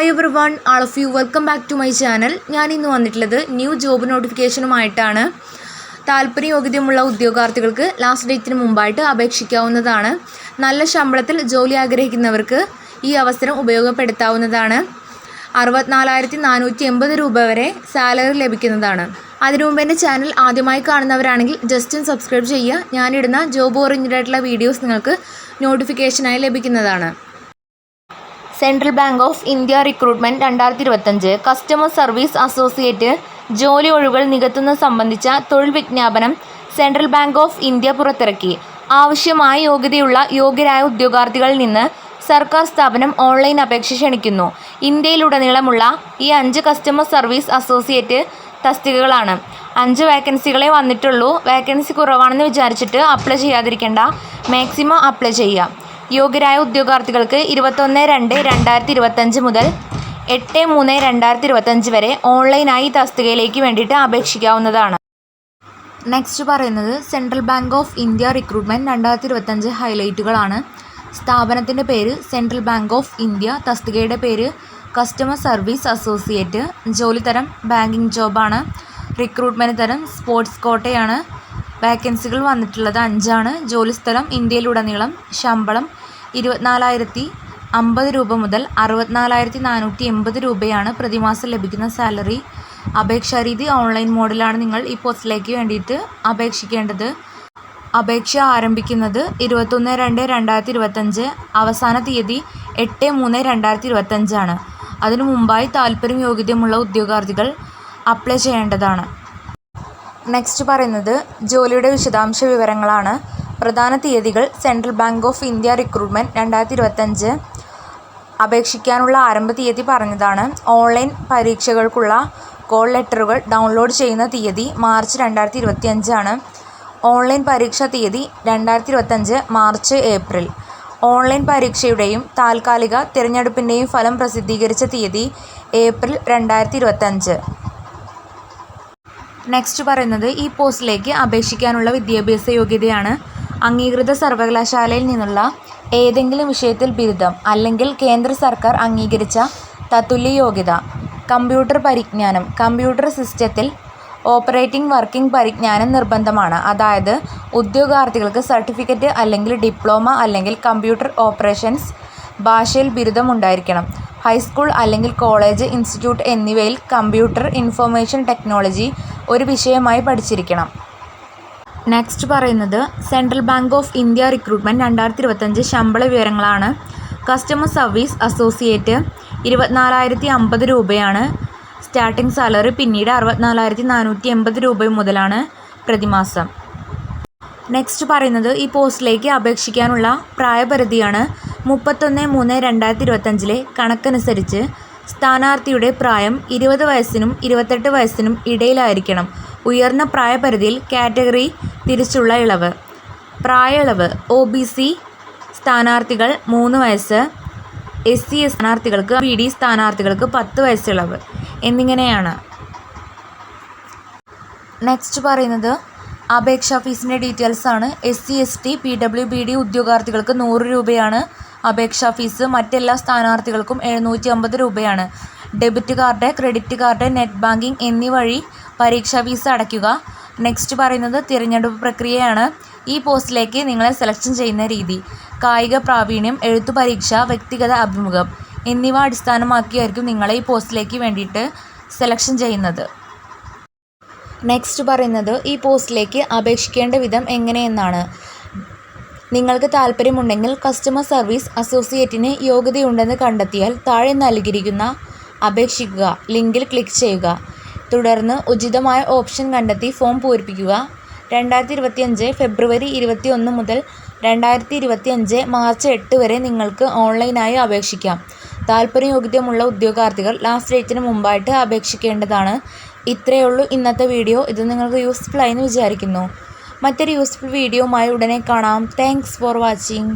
Hi everyone, all of you welcome back to my channel. ഞാൻ ഇന്ന് വന്നിട്ടുള്ളത് new job നോട്ടിഫിക്കേഷനുമായിട്ടാണ്. താല്പര്യ യോഗ്യതയുമുള്ള ഉദ്യോഗാർത്ഥികൾക്ക് ലാസ്റ്റ് ഡേറ്റിന് മുമ്പായിട്ട് അപേക്ഷിക്കാവുന്നതാണ്. നല്ല ശമ്പളത്തിൽ ജോലി ആഗ്രഹിക്കുന്നവർക്ക് ഈ അവസരം ഉപയോഗപ്പെടുത്താവുന്നതാണ്. 64,480 രൂപ വരെ സാലറി ലഭിക്കുന്നതാണ്. അതിനു മുമ്പ് എൻ്റെ ചാനൽ ആദ്യമായി കാണുന്നവരാണെങ്കിൽ ജസ്റ്റ് ഒന്ന് സബ്സ്ക്രൈബ് ചെയ്യുക. ഞാനിടുന്ന ജോബ് ഓറിയൻറ്റഡ് ആയിട്ടുള്ള വീഡിയോസ് നിങ്ങൾക്ക് നോട്ടിഫിക്കേഷനായി ലഭിക്കുന്നതാണ്. Central bank of India recruitment 2025 customer service associate ജോലി ഒഴിവുകൾ നികത്തുന്നത് സംബന്ധിച്ച തൊഴിൽ വിജ്ഞാപനം സെൻട്രൽ ബാങ്ക് ഓഫ് ഇന്ത്യ പുറത്തിറക്കി. ആവശ്യമായ യോഗ്യരായ ഉദ്യോഗാർത്ഥികളിൽ നിന്ന് സർക്കാർ സ്ഥാപനം ഓൺലൈൻ അപേക്ഷ ക്ഷണിക്കുന്നു. ഇന്ത്യയിലുടനീളമുള്ള ഈ 5 കസ്റ്റമർ സർവീസ് അസോസിയേറ്റ് തസ്തികകളാണ്. 5 വേക്കൻസികളെ വന്നിട്ടുള്ളൂ. വേക്കൻസി കുറവാണെന്ന് വിചാരിച്ചിട്ട് അപ്ലൈ ചെയ്യാതിരിക്കേണ്ട. മാക്സിമം അപ്ലൈ ചെയ്യുക. യോഗ്യരായ ഉദ്യോഗാർത്ഥികൾക്ക് 21/2/2025 മുതൽ 8/3/2025 വരെ ഓൺലൈനായി തസ്തികയിലേക്ക് വേണ്ടിയിട്ട് അപേക്ഷിക്കാവുന്നതാണ്. നെക്സ്റ്റ് പറയുന്നത് central bank of India recruitment 2025 ഹൈലൈറ്റുകളാണ്. സ്ഥാപനത്തിൻ്റെ പേര് സെൻട്രൽ ബാങ്ക് ഓഫ് ഇന്ത്യ, തസ്തികയുടെ പേര് കസ്റ്റമർ സർവീസ് അസോസിയേറ്റ്, ജോലി തരം ബാങ്കിങ് ജോബാണ്, റിക്രൂട്ട്മെൻറ്റ് തരം സ്പോർട്സ് കോട്ടയാണ്. വേക്കൻസികൾ വന്നിട്ടുള്ളത് 5 ജോലി സ്ഥലം ഇന്ത്യയിലുടനീളം. ശമ്പളം 24,050 രൂപ മുതൽ 64,480 രൂപയാണ് പ്രതിമാസം ലഭിക്കുന്ന സാലറി. അപേക്ഷാരീതി ഓൺലൈൻ മോഡിലാണ് നിങ്ങൾ ഈ പോസ്റ്റിലേക്ക് വേണ്ടിയിട്ട് അപേക്ഷിക്കേണ്ടത്. അപേക്ഷ ആരംഭിക്കുന്നത് 21/2/2025, അവസാന തീയതി 8/3/2025 അതിനു മുമ്പായി താല്പര്യം യോഗ്യതയുമുള്ള ഉദ്യോഗാർത്ഥികൾ അപ്ലൈ ചെയ്യേണ്ടതാണ്. നെക്സ്റ്റ് പറയുന്നത് ജോലിയുടെ വിശദാംശ വിവരങ്ങളാണ്. പ്രധാന തീയതികൾ central bank of India recruitment 2025 അപേക്ഷിക്കാനുള്ള ആരംഭ തീയതി പറഞ്ഞതാണ്. ഓൺലൈൻ പരീക്ഷകൾക്കുള്ള കോൾ ലെറ്ററുകൾ ഡൗൺലോഡ് ചെയ്യുന്ന തീയതി മാർച്ച് 2025. ഓൺലൈൻ പരീക്ഷാ തീയതി 2025 മാർച്ച് ഏപ്രിൽ. ഓൺലൈൻ പരീക്ഷയുടെയും താൽക്കാലിക തിരഞ്ഞെടുപ്പിൻ്റെയും ഫലം പ്രസിദ്ധീകരിച്ച തീയതി ഏപ്രിൽ 2025. നെക്സ്റ്റ് പറയുന്നത് ഈ പോസ്റ്റിലേക്ക് അപേക്ഷിക്കാനുള്ള വിദ്യാഭ്യാസ യോഗ്യതയാണ്. അംഗീകൃത സർവകലാശാലയിൽ നിന്നുള്ള ഏതെങ്കിലും വിഷയത്തിൽ ബിരുദം അല്ലെങ്കിൽ കേന്ദ്ര സർക്കാർ അംഗീകരിച്ച തത്തുല്യ യോഗ്യത. കമ്പ്യൂട്ടർ പരിജ്ഞാനം, കമ്പ്യൂട്ടർ സിസ്റ്റത്തിൽ ഓപ്പറേറ്റിംഗ് വർക്കിംഗ് പരിജ്ഞാനം നിർബന്ധമാണ്. അതായത് ഉദ്യോഗാർത്ഥികൾക്ക് സർട്ടിഫിക്കറ്റ് അല്ലെങ്കിൽ ഡിപ്ലോമ അല്ലെങ്കിൽ കമ്പ്യൂട്ടർ ഓപ്പറേഷൻസ് ഭാഷയിൽ ബിരുദം ഉണ്ടായിരിക്കണം. ഹൈസ്കൂൾ അല്ലെങ്കിൽ കോളേജ്, ഇൻസ്റ്റിറ്റ്യൂട്ട് എന്നിവയിൽ കമ്പ്യൂട്ടർ ഇൻഫർമേഷൻ ടെക്നോളജി ഒരു വിഷയമായി പഠിച്ചിരിക്കണം. നെക്സ്റ്റ് പറയുന്നത് central bank of India recruitment 2025 ശമ്പള വിവരങ്ങളാണ്. കസ്റ്റമർ സർവീസ് അസോസിയേറ്റ് 24,050 രൂപയാണ് സ്റ്റാർട്ടിംഗ് സാലറി. പിന്നീട് 64,480 രൂപ മുതലാണ് പ്രതിമാസം. നെക്സ്റ്റ് പറയുന്നത് ഈ പോസ്റ്റിലേക്ക് അപേക്ഷിക്കാനുള്ള പ്രായപരിധിയാണ്. 31/3/2025 കണക്കനുസരിച്ച് സ്ഥാനാർത്ഥിയുടെ പ്രായം 20 വയസ്സിനും 28 വയസ്സിനും ഇടയിലായിരിക്കണം. ഉയർന്ന പ്രായപരിധിയിൽ കാറ്റഗറി തിരിച്ചുള്ള ഇളവ്. പ്രായ ഇളവ് OBC സ്ഥാനാർത്ഥികൾ 3 വയസ്സ്, SC സ്ഥാനാർത്ഥികൾക്ക്, PD സ്ഥാനാർത്ഥികൾക്ക് 10 വയസ്സ് ഇളവ് എന്നിങ്ങനെയാണ്. നെക്സ്റ്റ് പറയുന്നത് അപേക്ഷാ ഫീസിൻ്റെ ഡീറ്റെയിൽസ് ആണ്. SC ST PWBD ഉദ്യോഗാർത്ഥികൾക്ക് 100 രൂപയാണ് അപേക്ഷാ ഫീസ്. മറ്റെല്ലാ സ്ഥാനാർത്ഥികൾക്കും 750 രൂപയാണ്. Debit card, credit card, net banking എന്നീ വഴി പരീക്ഷാ ഫീസ് അടയ്ക്കുക. നെക്സ്റ്റ് പറയുന്നത് തിരഞ്ഞെടുപ്പ് പ്രക്രിയയാണ്. ഈ പോസ്റ്റിലേക്ക് നിങ്ങളെ സെലക്ഷൻ ചെയ്യുന്ന രീതി: കായിക പ്രാവീണ്യം, എഴുത്തു പരീക്ഷ, വ്യക്തിഗത അഭിമുഖം എന്നിവ അടിസ്ഥാനമാക്കിയായിരിക്കും നിങ്ങളെ ഈ പോസ്റ്റിലേക്ക് വേണ്ടിയിട്ട് സെലക്ഷൻ ചെയ്യുന്നത്. നെക്സ്റ്റ് പറയുന്നത് ഈ പോസ്റ്റിലേക്ക് അപേക്ഷിക്കേണ്ട വിധം എങ്ങനെയെന്നാണ്. നിങ്ങൾക്ക് താല്പര്യമുണ്ടെങ്കിൽ കസ്റ്റമർ സർവീസ് അസോസിയേറ്റിന് യോഗ്യതയുണ്ടെന്ന് കണ്ടെത്തിയാൽ താഴെ നൽകിയിരിക്കുന്ന അപേക്ഷിക്കുക ലിങ്കിൽ ക്ലിക്ക് ചെയ്യുക. തുടർന്ന് ഉചിതമായ ഓപ്ഷൻ കണ്ടെത്തി ഫോം പൂരിപ്പിക്കുക. 2025 ഫെബ്രുവരി 21 മുതൽ 2025 മാർച്ച് 8 വരെ നിങ്ങൾക്ക് ഓൺലൈനായി അപേക്ഷിക്കാം. താല്പര്യയോഗ്യതയുമുള്ള ഉദ്യോഗാർത്ഥികൾ ലാസ്റ്റ് ഡേറ്റിന് മുമ്പായിട്ട് അപേക്ഷിക്കേണ്ടതാണ്. ഇത്രയേ ഉള്ളൂ ഇന്നത്തെ വീഡിയോ. ഇത് നിങ്ങൾക്ക് യൂസ്ഫുൾ ആയെന്ന് വിചാരിക്കുന്നു. മറ്റൊരു യൂസ്ഫുൾ വീഡിയോയുമായി ഉടനെ കാണാം. Thanks for watching.